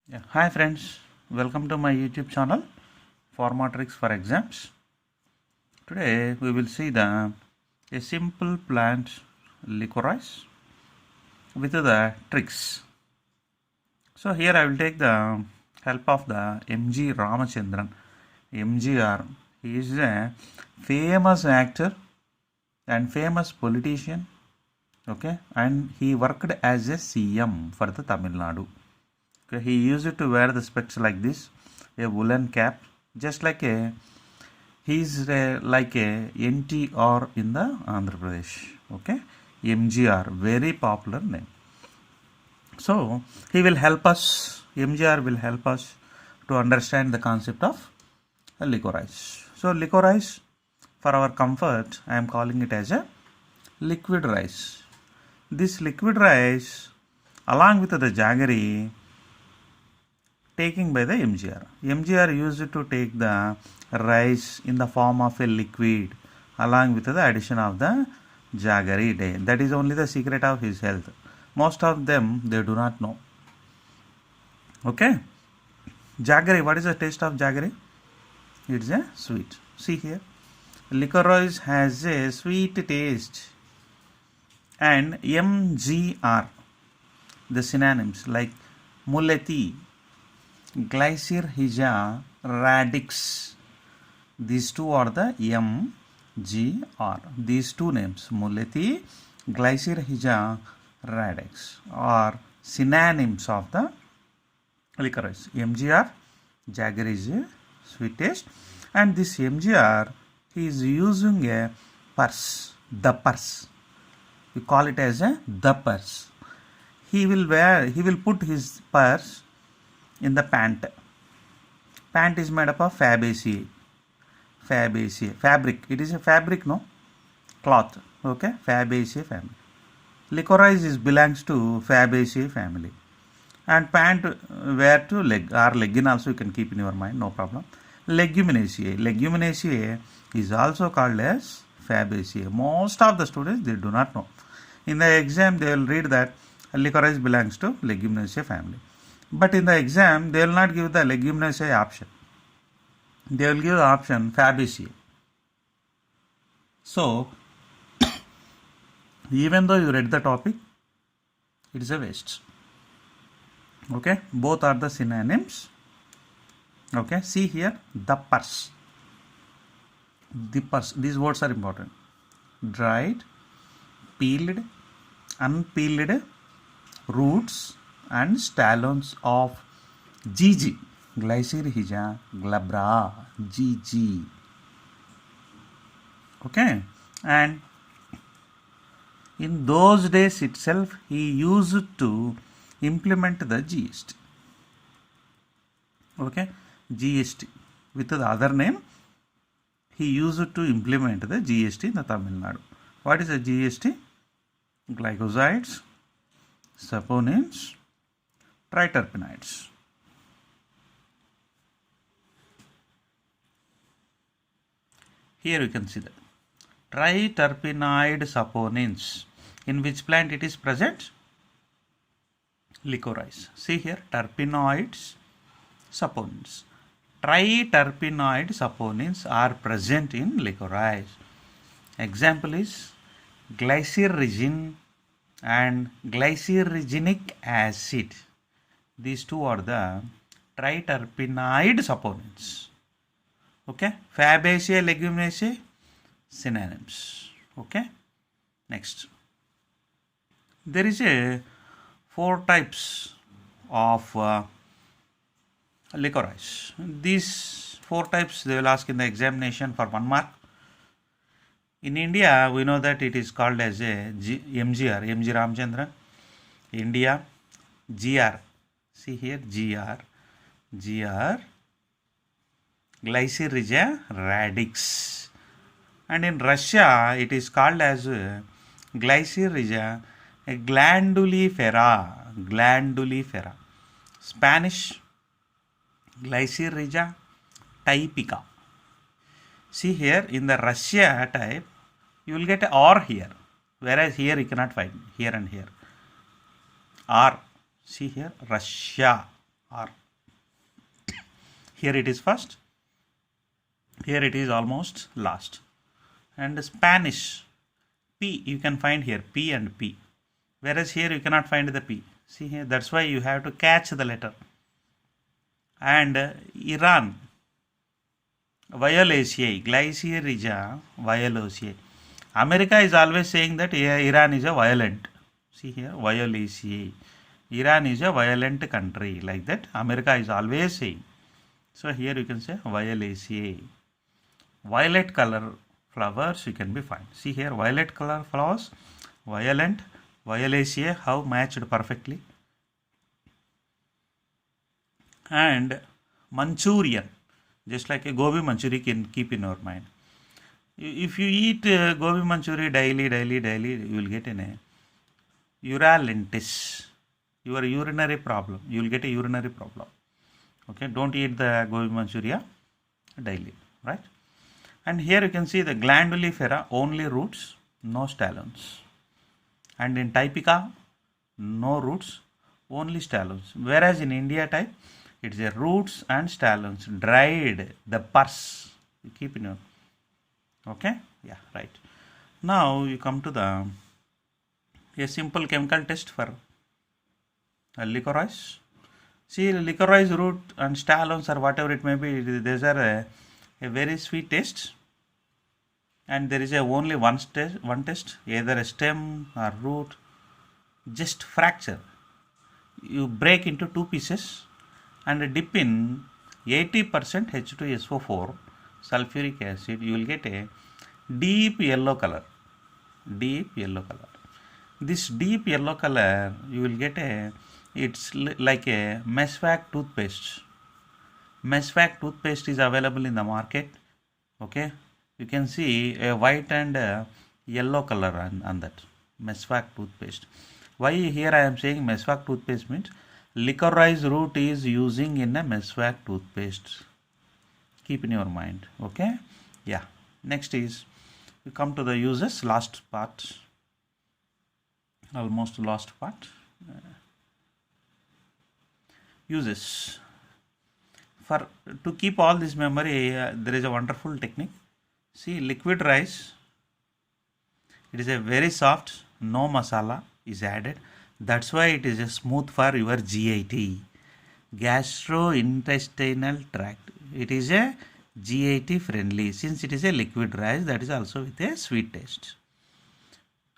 Yeah. Hi friends, welcome to my YouTube channel Pharma Tricks for Exams. Today we will see a simple plant licorice with the tricks. So here I will take the help of the M.G. Ramachandran. MGR. He is a famous actor and famous politician. Okay, and he worked as a CM for the Tamil Nadu. Okay, he used to wear the specs like this, a woolen cap, just like he's like a NTR in the Andhra Pradesh. Okay, MGR, very popular name. So he will help us. MGR will help us to understand the concept of licorice. So licorice, for our comfort, I am calling it as a liquid rice. This liquid rice, along with the jaggery, taking by the MGR. MGR used to take the rice in the form of a liquid along with the addition of the jaggery. That is only the secret of his health. Most of them, they do not know. Okay. Jaggery, what is the taste of jaggery? It's a sweet. See here. Licorice has a sweet taste. And MGR, the synonyms like mulleti, Glycyrrhiza radix. These two are the MGR. These two names, mulleti, Glycyrrhiza radix, are synonyms of the licorice. MGR, jaggery is a sweet taste, and this MGR, he is using a purse, the purse. We call it as the purse. He will put his purse in the pant. Pant is made up of Fabaceae. Fabric. It is a fabric, no? Cloth. Okay? Fabaceae family. Licorice belongs to Fabaceae family. And pant wear to leg or leggin also you can keep in your mind, no problem. Leguminosae. Leguminosae is also called as Fabaceae. Most of the students, they do not know. In the exam, they will read that licorice belongs to Leguminosae family. But in the exam, they will not give the Leguminosae option. They will give the option Fabaceae. So, even though you read the topic, it is a waste. Okay, both are the synonyms. Okay, see here, the purse. The purse, these words are important. Dried, peeled, unpeeled roots and stolons of GG, Glycyrrhiza glabra, GG. Okay, and in those days itself, he used to implement the GST. Okay, GST with the other name, he used to implement the GST in the Tamil Nadu. What is the GST? Glycosides, saponins, triterpenoids. Here you can see that triterpenoid saponins. In which plant it is present? Licorice. See here, terpenoids, saponins. Triterpenoid saponins are present in licorice. Example is glycyrrhizin and glycyrrhizinic acid. These two are the triterpenoid saponins. Okay, Fabaceae, Leguminosae, synonyms. Okay, next. There is a 4 types of licorice. These 4 types they will ask in the examination for 1 mark. In India, we know that it is called as a MGR, MG Ramachandran. India, GR. See here, GR, Glycyrrhiza radix. And in Russia, it is called as Glycyrrhiza glandulifera. Spanish, Glycyrrhiza typica. See here, in the Russia type, you will get R here, whereas here you cannot find here and here. R. See here, Russia. R. Here it is first. Here it is almost last. And Spanish, P you can find here, P and P. Whereas here you cannot find the P. See here, that's why you have to catch the letter. And Iran, violaceae, Glycyrrhiza violaceae. America is always saying that Iran is a violent. See here, violaceae. Iran is a violent country, like that America is always saying. So here you can say violaceae. Violet color flowers you can be find. See here, violet color flowers, violent, violaceae, how matched perfectly. And Manchurian, just like a gobi manchuri, can keep in your mind. If you eat gobi manchuri daily, you will get an urolitis, your urinary problem. You will get a urinary problem. Okay, don't eat the gobi manchuria daily, right? And here you can see the glandulifera, only roots, no stolons. And in typica, no roots, only stolons. Whereas in India type, it's a roots and stolons, dried, the pus. You keep in your, okay? Yeah, right. Now you come to a simple chemical test for licorice. See, licorice root and stolons or whatever it may be, these are a very sweet taste. And there is only one test, either a stem or root, just fracture. You break into two pieces and dip in 80% H2SO4 sulfuric acid. You will get a deep yellow color. Deep yellow color. This deep yellow color, you will get it's like a Mesvac toothpaste. Mesvac toothpaste is available in the market. Okay, you can see a white and yellow color on that Mesvac toothpaste. Why here I am saying Mesvac toothpaste means licorice root is using in a Mesvac toothpaste. Keep in your mind. Okay, yeah. Next is we come to the uses, last part, almost last part. Uses. For to keep all this memory, there is a wonderful technique. See, liquid rice, it is a very soft, no masala is added. That's why it is a smooth for your GIT, gastrointestinal tract. It is a GIT friendly, since it is a liquid rice, that is also with a sweet taste.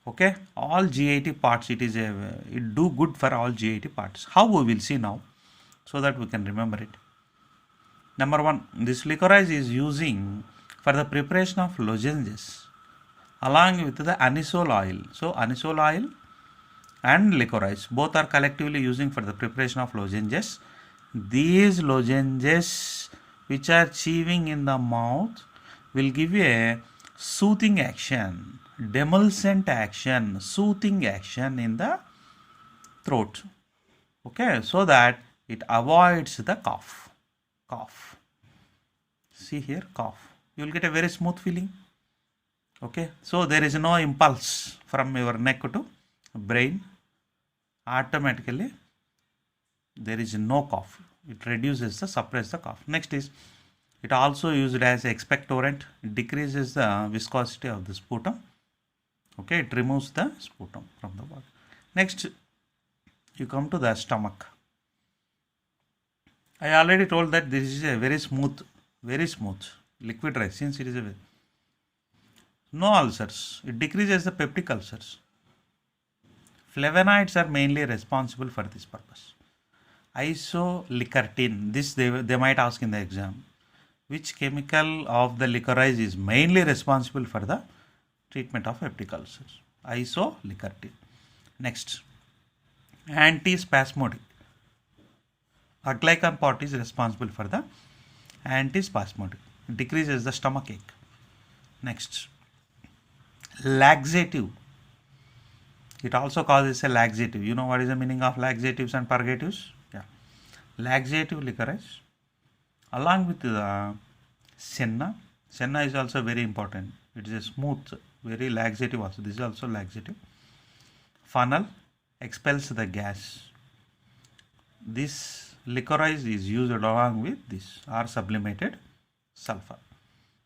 Okay, all GIT parts, it do good for all GIT parts. How we will see now, so that we can remember it. Number one, this licorice is using for the preparation of lozenges along with the anisole oil. So anisole oil and licorice both are collectively using for the preparation of lozenges. These lozenges which are chewing in the mouth will give you a soothing action, demulcent action, soothing action in the throat. Okay, so that it avoids the cough. See here, cough. You will get a very smooth feeling. Okay, so there is no impulse from your neck to brain. Automatically there is no cough. It reduces suppresses the cough. Next is, it also used as expectorant. It decreases the viscosity of the sputum. Okay, it removes the sputum from the body. Next, you come to the stomach. I already told that this is a very smooth liquid rice, since it is no ulcers. It decreases the peptic ulcers. Flavonoids are mainly responsible for this purpose. Isolicardin, this they might ask in the exam. Which chemical of the licorice is mainly responsible for the treatment of peptic ulcers? Isolicardin. Next, antispasmodic. Aglycan part is responsible for the antispasmodic. It decreases the stomach ache. Next, laxative. It also causes a laxative. You know what is the meaning of laxatives and purgatives? Yeah. Laxative licorice along with the senna. Senna is also very important. It is a smooth, very laxative also. This is also laxative. Funnel expels the gas. This licorice is used along with this or sublimated sulfur.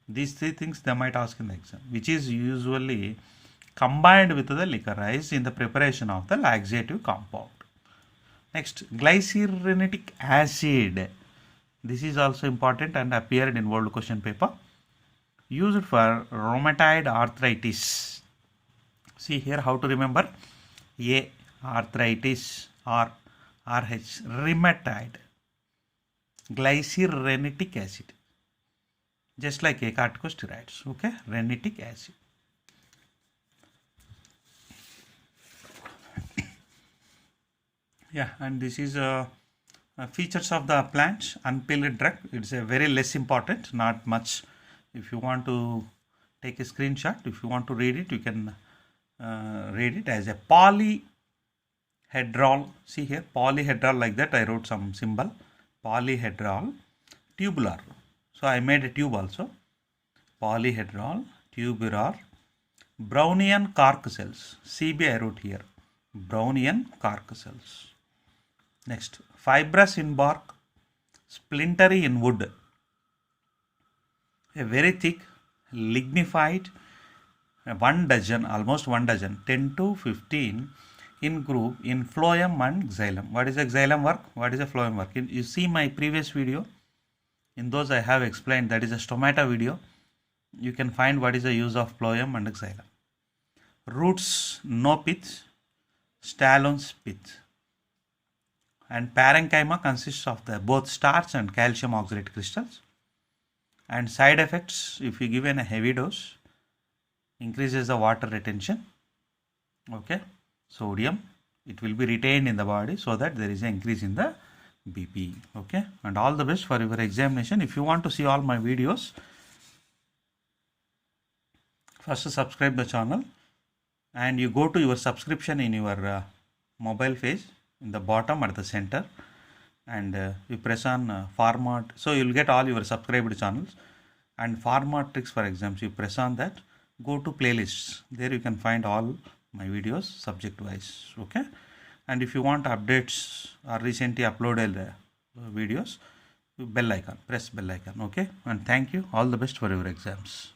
These three things they might ask in the exam, which is usually combined with the licorice in the preparation of the laxative compound. Next, glycyrrhenic acid. This is also important and appeared in world question paper. Used for rheumatoid arthritis. See here how to remember. A, arthritis, or RH, rheumatoid. Glycyrrhenic acid. Just like a corticosteroids, okay? Rhenitic acid. Yeah, and this is features of the plant, unpeeled drug. It's a very less important, not much. If you want to take a screenshot, if you want to read it, you can read it as a polyhedral. See here, polyhedral, like that I wrote some symbol. Polyhedral tubular. So I made a tube also. Polyhedral tubular Brownian cork cells. CB I wrote here. Brownian cork cells. Next, fibrous in bark, splintery in wood. A very thick, lignified, 1 dozen, almost 1 dozen, 10 to 15 in group in phloem and xylem. What is a xylem work? What is a phloem work? You see my previous video. In those I have explained, that is a stomata video. You can find what is the use of phloem and xylem. Roots, no pith, stolons pith. And parenchyma consists of the both starch and calcium oxalate crystals. And side effects, if you give in a heavy dose, increases the water retention. Okay, sodium, it will be retained in the body, so that there is an increase in the BP. Okay, and all the best for your examination. If you want to see all my videos, first subscribe the channel, and you go to your subscription in your mobile page in the bottom at the center, and you press on format, so you will get all your subscribed channels. And format tricks for exams, you press on that, go to playlists, there you can find all my videos subject wise. Okay, and if you want updates or recently uploaded videos, bell icon, press bell icon. Okay, and thank you, all the best for your exams.